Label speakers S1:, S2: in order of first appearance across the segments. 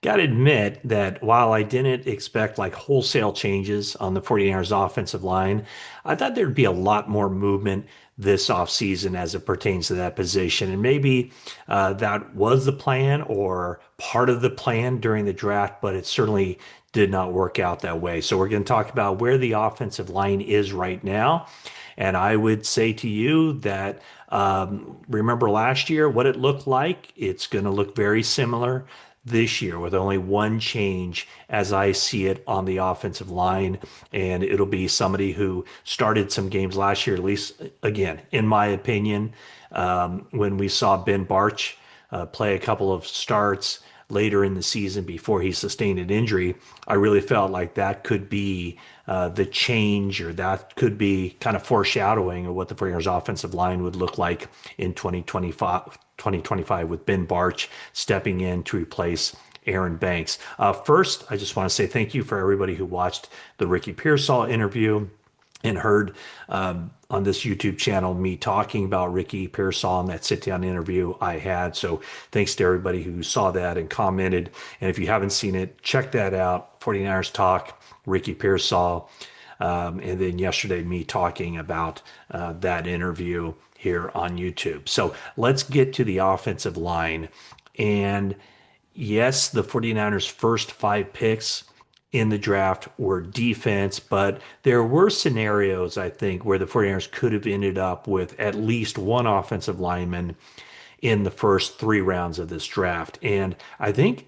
S1: Got to admit that while I didn't expect like wholesale changes on the 49ers offensive line, I thought there'd be a lot more movement this offseason as it pertains to that position. And maybe that was the plan or part of the plan during the draft, but it certainly did not work out that way. So we're going to talk about where the offensive line is right now. And I would say to you that remember last year what it looked like? It's going to look very similar this year with only one change as I see it on the offensive line. And it'll be somebody who started some games last year, at least again, in my opinion, when we saw Ben Barch play a couple of starts later in the season before he sustained an injury. I really felt like that could be the change, or that could be kind of foreshadowing of what the 49ers offensive line would look like in 2025 with Ben Barch stepping in to replace Aaron Banks. First, I just want to say thank you for everybody who watched the Ricky Pearsall interview and heard on this YouTube channel me talking about Ricky Pearsall and that sit down interview I had. So thanks to everybody who saw that and commented. And if you haven't seen it, check that out. 49ers Talk, Ricky Pearsall. And then yesterday, me talking about that interview here on YouTube. So let's get to the offensive line. And yes, the 49ers' first five picks in the draft were defense, but there were scenarios, I think, where the 49ers could have ended up with at least one offensive lineman in the first three rounds of this draft. And I think,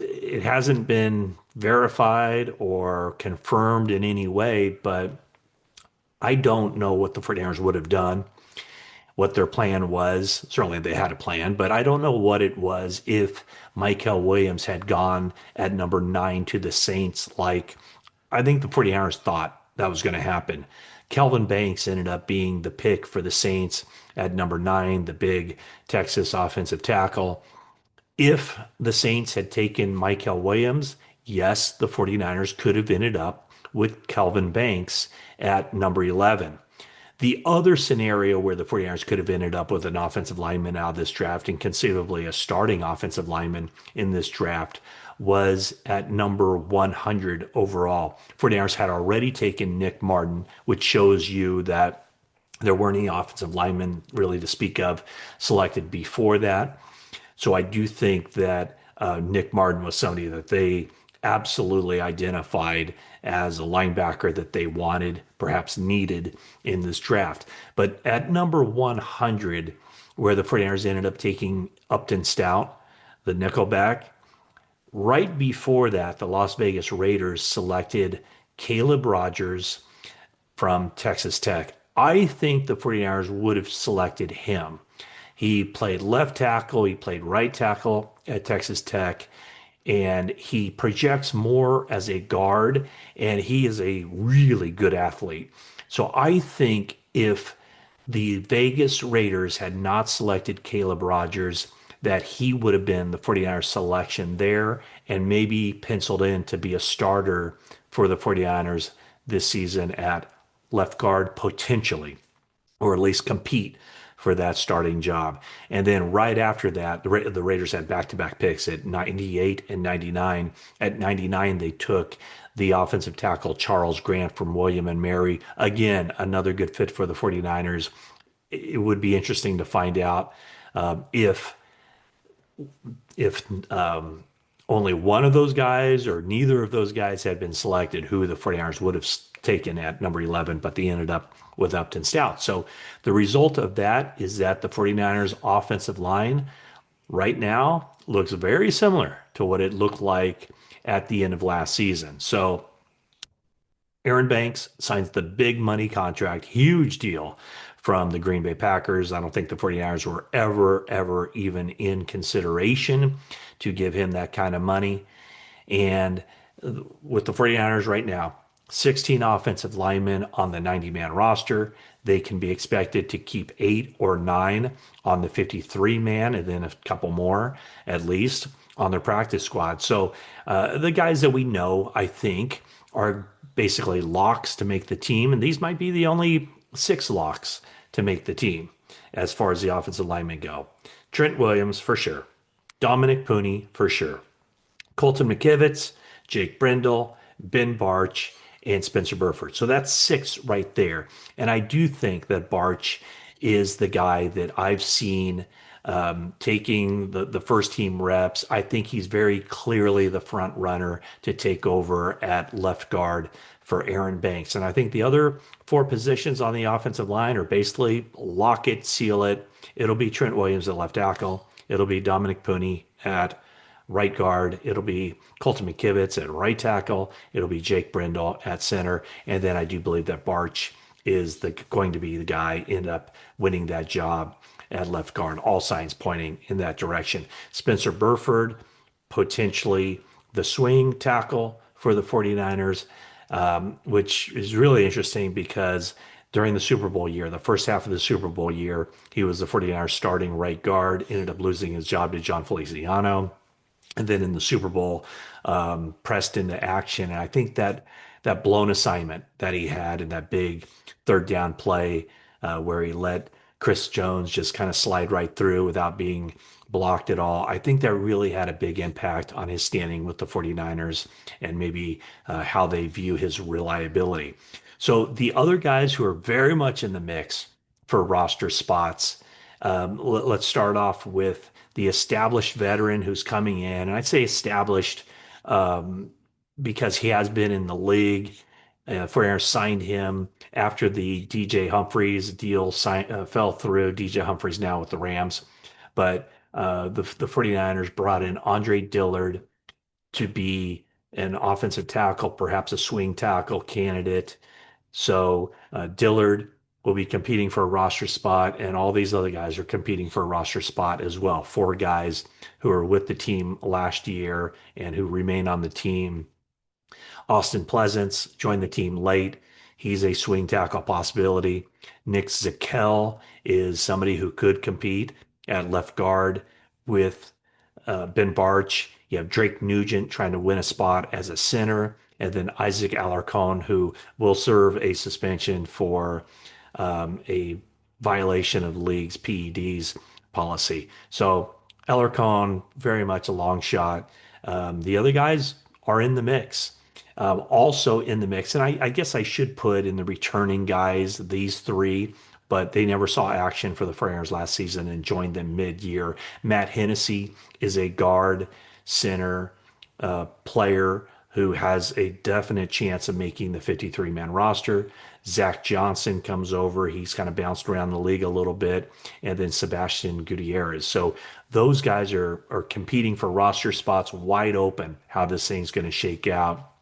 S1: it hasn't been verified or confirmed in any way, but I don't know what the 49ers would have done, what their plan was. Certainly they had a plan, but I don't know what it was if Michael Williams had gone at number 9 to the Saints. Like, I think the 49ers thought that was going to happen. Kelvin Banks ended up being the pick for the Saints at number 9, the big Texas offensive tackle. If the Saints had taken Michael Williams, yes, the 49ers could have ended up with Kelvin Banks at number 11. The other scenario where the 49ers could have ended up with an offensive lineman out of this draft and conceivably a starting offensive lineman in this draft was at number 100 overall. 49ers had already taken Nick Martin, which shows you that there weren't any offensive linemen really to speak of selected before that. So I do think that Nick Martin was somebody that they absolutely identified as a linebacker that they wanted, perhaps needed in this draft. But at number 100, where the 49ers ended up taking Upton Stout, the nickelback, right before that, the Las Vegas Raiders selected Caleb Rogers from Texas Tech. I think the 49ers would have selected him. He played left tackle, he played right tackle at Texas Tech, and he projects more as a guard, and he is a really good athlete. So I think if the Vegas Raiders had not selected Caleb Rogers, that he would have been the 49ers selection there and maybe penciled in to be a starter for the 49ers this season at left guard potentially, or at least compete for that starting job. And then right after that, the Raiders had back-to-back picks at 98 and 99. At 99, they took the offensive tackle Charles Grant from William and Mary. Again, another good fit for the 49ers. It would be interesting to find out if only one of those guys or neither of those guys had been selected, who the 49ers would have taken at number 11, but they ended up with Upton Stout. So the result of that is that the 49ers offensive line right now looks very similar to what it looked like at the end of last season. So Aaron Banks signs the big money contract, huge deal from the Green Bay Packers. I don't think the 49ers were ever even in consideration to give him that kind of money. And with the 49ers right now, 16 offensive linemen on the 90-man roster. They can be expected to keep 8 or 9 on the 53-man, and then a couple more at least on their practice squad. So the guys that we know, I think, are basically locks to make the team, and these might be the only 6 locks to make the team as far as the offensive linemen go. Trent Williams, for sure. Dominic Pooney, for sure. Colton McKivitz, Jake Brindle, Ben Barch, and Spencer Burford. So that's six right there. And I do think that Barch is the guy that I've seen taking the first team reps. I think he's very clearly the front runner to take over at left guard for Aaron Banks. And I think the other four positions on the offensive line are basically lock it, seal it. It'll be Trent Williams at left tackle. It'll be Dominic Puni at right guard. It'll be Colton McKivitz at right tackle. It'll be Jake Brindle at center. And then I do believe that Barch is going to be the guy end up winning that job at left guard. All signs pointing in that direction. Spencer Burford, potentially the swing tackle for the 49ers, which is really interesting because during the Super Bowl year, the first half of the Super Bowl year, he was the 49ers starting right guard, ended up losing his job to John Feliciano. And then in the Super Bowl, pressed into action. And I think that blown assignment that he had in that big third down play where he let Chris Jones just kind of slide right through without being blocked at all. I think that really had a big impact on his standing with the 49ers and maybe how they view his reliability. So the other guys who are very much in the mix for roster spots, let's start off with the established veteran who's coming in. And I'd say established um, because he has been in the league. 49ers signed him after the DJ Humphries deal fell through. DJ Humphries now with the Rams. But the 49ers brought in Andre Dillard to be an offensive tackle, perhaps a swing tackle candidate. So Dillard will be competing for a roster spot, and all these other guys are competing for a roster spot as well. Four guys who are with the team last year and who remain on the team. Austin Pleasance joined the team late. He's a swing tackle possibility. Nick Zakelj is somebody who could compete at left guard with Ben Barch. You have Drake Nugent trying to win a spot as a center, and then Isaac Alarcon, who will serve a suspension for a violation of the league's PEDs policy. So Alarcon, very much a long shot. The other guys are in the mix. Also in the mix, and I guess I should put in the returning guys, these three, but they never saw action for the 49ers last season and joined them mid-year. Matt Hennessy is a guard center player who has a definite chance of making the 53-man roster. Zach Johnson comes over. He's kind of bounced around the league a little bit. And then Sebastian Gutierrez. So those guys are competing for roster spots wide open, how this thing's going to shake out.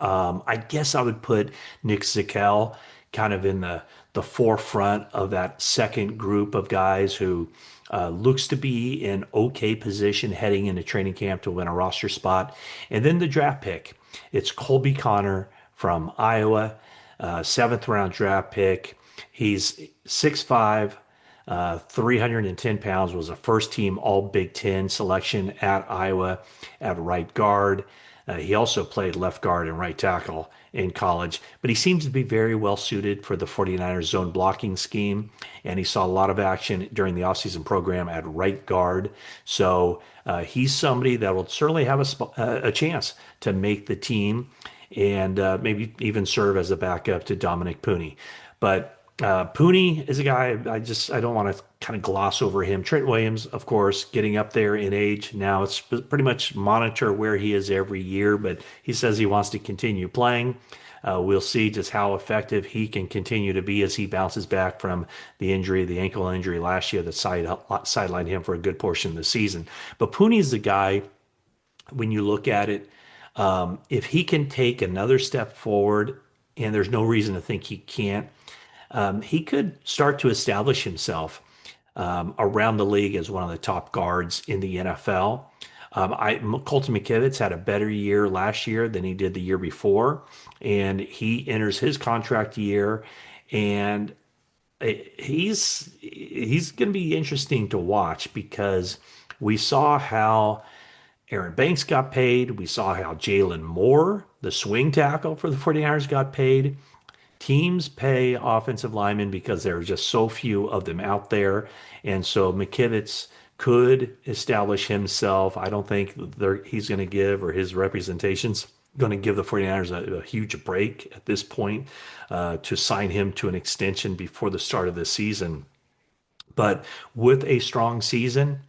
S1: I guess I would put Nick Zakelj kind of in the forefront of that second group of guys who looks to be in okay position heading into training camp to win a roster spot. And then the draft pick. It's Colby Connor from Iowa, seventh round draft pick. He's 6'5", 310 pounds, was a first team All Big Ten selection at Iowa at right guard. He also played left guard and right tackle in college, but he seems to be very well suited for the 49ers zone blocking scheme. And he saw a lot of action during the offseason program at right guard. So he's somebody that will certainly have a chance to make the team and maybe even serve as a backup to Dominic Puni. But Puni is a guy I don't want to kind of gloss over him. Trent Williams, of course, getting up there in age now. It's pretty much monitor where he is every year, but he says he wants to continue playing. We'll see just how effective he can continue to be as he bounces back from the injury, the ankle injury last year that sidelined him for a good portion of the season. But Puni is the guy, when you look at it, if he can take another step forward, and there's no reason to think he can't, he could start to establish himself around the league as one of the top guards in the NFL. Colton McKivitz had a better year last year than he did the year before, and he enters his contract year, and he's going to be interesting to watch because we saw how Aaron Banks got paid. We saw how Jalen Moore, the swing tackle for the 49ers, got paid. Teams pay offensive linemen because there are just so few of them out there. And so McKivitz could establish himself. I don't think he's going to give, or his representation's going to give the 49ers a huge break at this point to sign him to an extension before the start of the season. But with a strong season,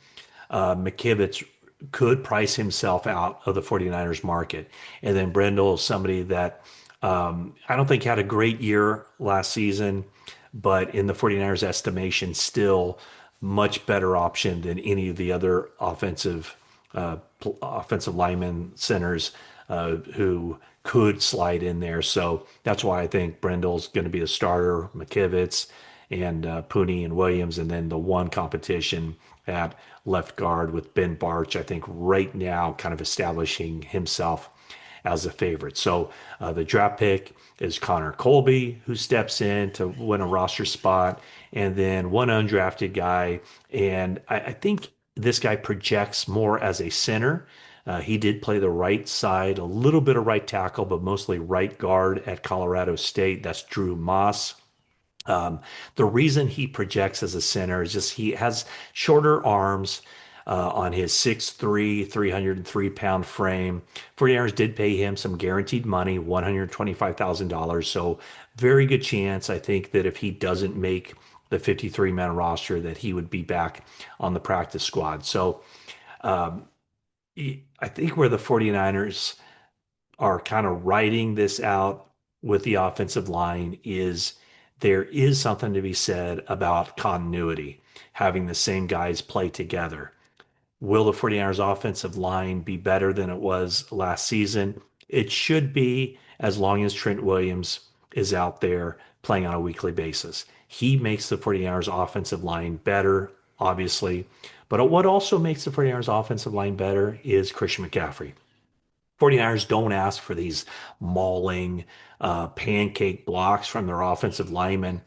S1: McKivitz could price himself out of the 49ers market. And then Brendel is somebody that I don't think had a great year last season, but in the 49ers estimation, still much better option than any of the other offensive linemen centers who could slide in there. So that's why I think Brendel's going to be a starter, McKivitz and Pooney and Williams, and then the one competition at left guard with Ben Barch, I think right now kind of establishing himself as a favorite. So the draft pick is Connor Colby, who steps in to win a roster spot, and then one undrafted guy. And I think this guy projects more as a center. He did play the right side, a little bit of right tackle, but mostly right guard at Colorado State. That's Drew Moss. The reason he projects as a center is just he has shorter arms on his 6'3", 303-pound frame. 49ers did pay him some guaranteed money, $125,000. So very good chance, I think, that if he doesn't make the 53-man roster, that he would be back on the practice squad. So I think where the 49ers are kind of writing this out with the offensive line is there is something to be said about continuity, having the same guys play together. Will the 49ers offensive line be better than it was last season? It should be, as long as Trent Williams is out there playing on a weekly basis. He makes the 49ers offensive line better, obviously. But what also makes the 49ers offensive line better is Christian McCaffrey. 49ers don't ask for these mauling, pancake blocks from their offensive linemen.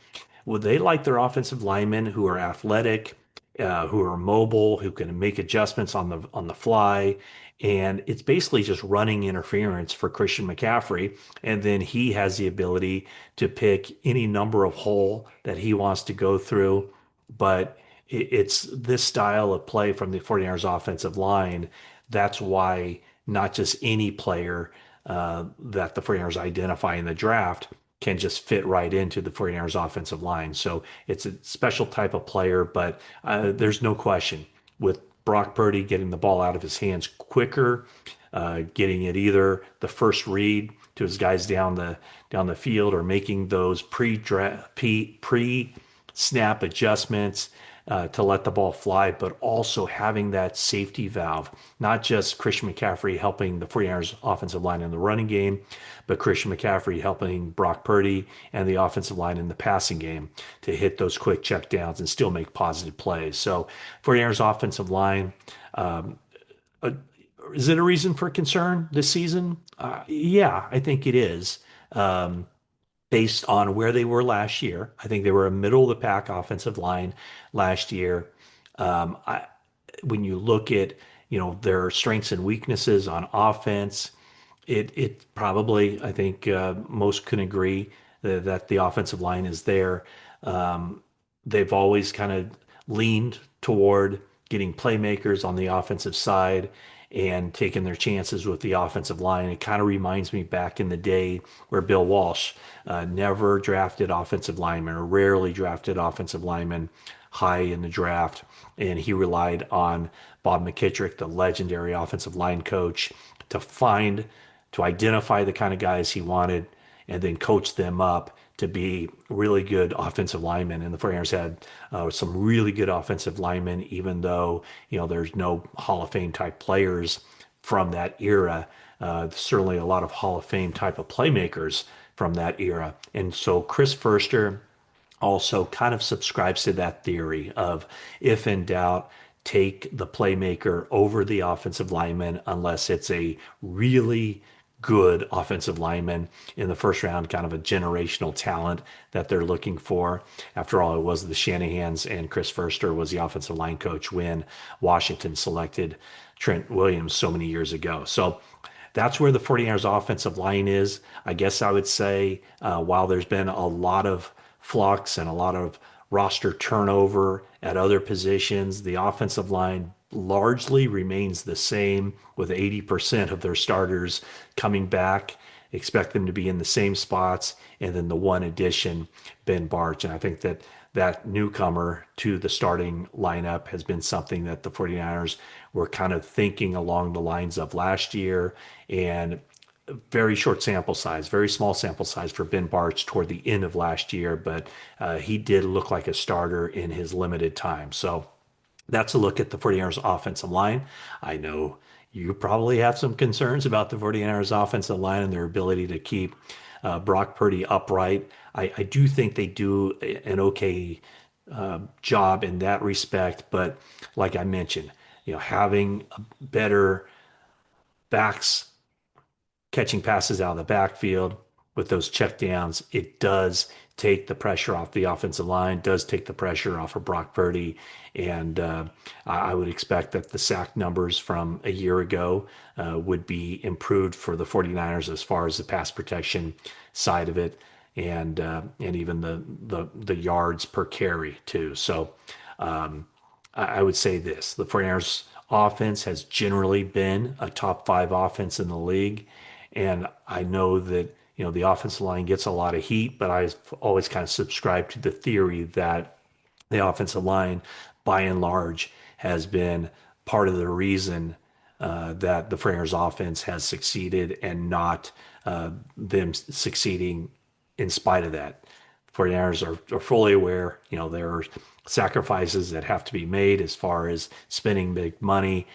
S1: Would they like their offensive linemen who are athletic, who are mobile, who can make adjustments on the fly? And it's basically just running interference for Christian McCaffrey. And then he has the ability to pick any number of hole that he wants to go through. But it's this style of play from the 49ers offensive line. That's why not just any player that the 49ers identify in the draft can just fit right into the 49ers offensive line. So it's a special type of player, but there's no question with Brock Purdy getting the ball out of his hands quicker, getting it either the first read to his guys down the field or making those pre-snap adjustments to let the ball fly, but also having that safety valve, not just Christian McCaffrey helping the 49ers offensive line in the running game, but Christian McCaffrey helping Brock Purdy and the offensive line in the passing game to hit those quick checkdowns and still make positive plays. So 49ers offensive line, uh, is it a reason for concern this season? Yeah, I think it is. Based on where they were last year. I think they were a middle of the pack offensive line last year. I, when you look at their strengths and weaknesses on offense, it probably I think most can agree that the offensive line is there. They've always kind of leaned toward getting playmakers on the offensive side and taking their chances with the offensive line. It kind of reminds me back in the day where Bill Walsh never drafted offensive linemen or rarely drafted offensive linemen high in the draft. And he relied on Bob McKittrick, the legendary offensive line coach, to identify the kind of guys he wanted and then coach them up to be really good offensive linemen. And the 49ers had some really good offensive linemen, even though, there's no Hall of Fame type players from that era. Certainly a lot of Hall of Fame type of playmakers from that era. And so Chris Furster also kind of subscribes to that theory of if in doubt, take the playmaker over the offensive lineman unless it's a really good offensive lineman in the first round, kind of a generational talent that they're looking for. After all, it was the Shanahans and Chris Furster was the offensive line coach when Washington selected Trent Williams so many years ago. So that's where the 49ers offensive line is. I guess I would say while there's been a lot of flux and a lot of roster turnover At other positions, the offensive line largely remains the same, with 80% of their starters coming back. Expect them to be in the same spots. And then the one addition, Ben Barch. And I think that that newcomer to the starting lineup has been something that the 49ers were kind of thinking along the lines of last year. And very short sample size, very small sample size for Ben Barch toward the end of last year, but he did look like a starter in his limited time. So that's a look at the 49ers offensive line. I know you probably have some concerns about the 49ers offensive line and their ability to keep Brock Purdy upright. I do think they do an okay job in that respect, but like I mentioned, having better backs catching passes out of the backfield with those checkdowns, it does take the pressure off the offensive line, does take the pressure off of Brock Purdy. And I would expect that the sack numbers from a year ago would be improved for the 49ers as far as the pass protection side of it and even the yards per carry too. So I would say this, the 49ers offense has generally been a top five offense in the league. And I know that, the offensive line gets a lot of heat, but I've always kind of subscribed to the theory that the offensive line, by and large, has been part of the reason that the 49ers offense has succeeded and not them succeeding in spite of that. 49ers are fully aware, there are sacrifices that have to be made as far as spending big money.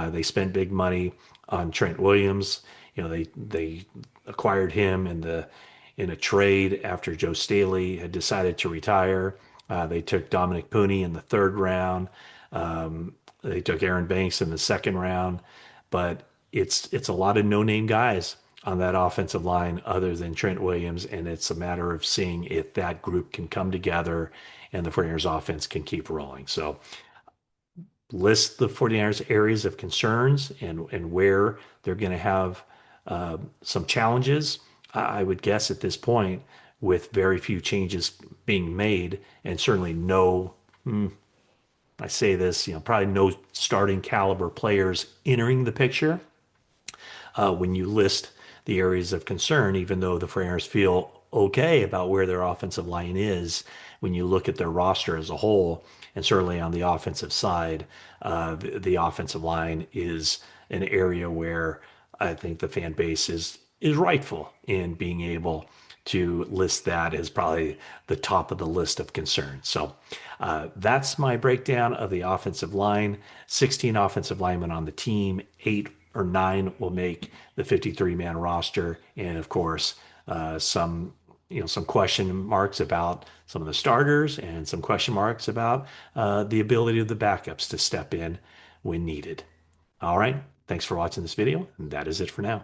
S1: They spent big money on Trent Williams. They acquired him in a trade after Joe Staley had decided to retire. They took Dominic Pooney in the third round. They took Aaron Banks in the second round, but it's a lot of no-name guys on that offensive line other than Trent Williams, and it's a matter of seeing if that group can come together and the 49ers offense can keep rolling. So list the 49ers areas of concerns and where they're going to have some challenges. I would guess at this point, with very few changes being made, and certainly no, I say this, probably no starting caliber players entering the picture. When you list the areas of concern, even though the 49ers feel okay about where their offensive line is, when you look at their roster as a whole, and certainly on the offensive side, the offensive line is an area where I think the fan base is rightful in being able to list that as probably the top of the list of concerns. So that's my breakdown of the offensive line. 16 offensive linemen on the team, 8 or 9 will make the 53-man roster, and of course, some question marks about some of the starters and some question marks about the ability of the backups to step in when needed. All right, thanks for watching this video, and that is it for now.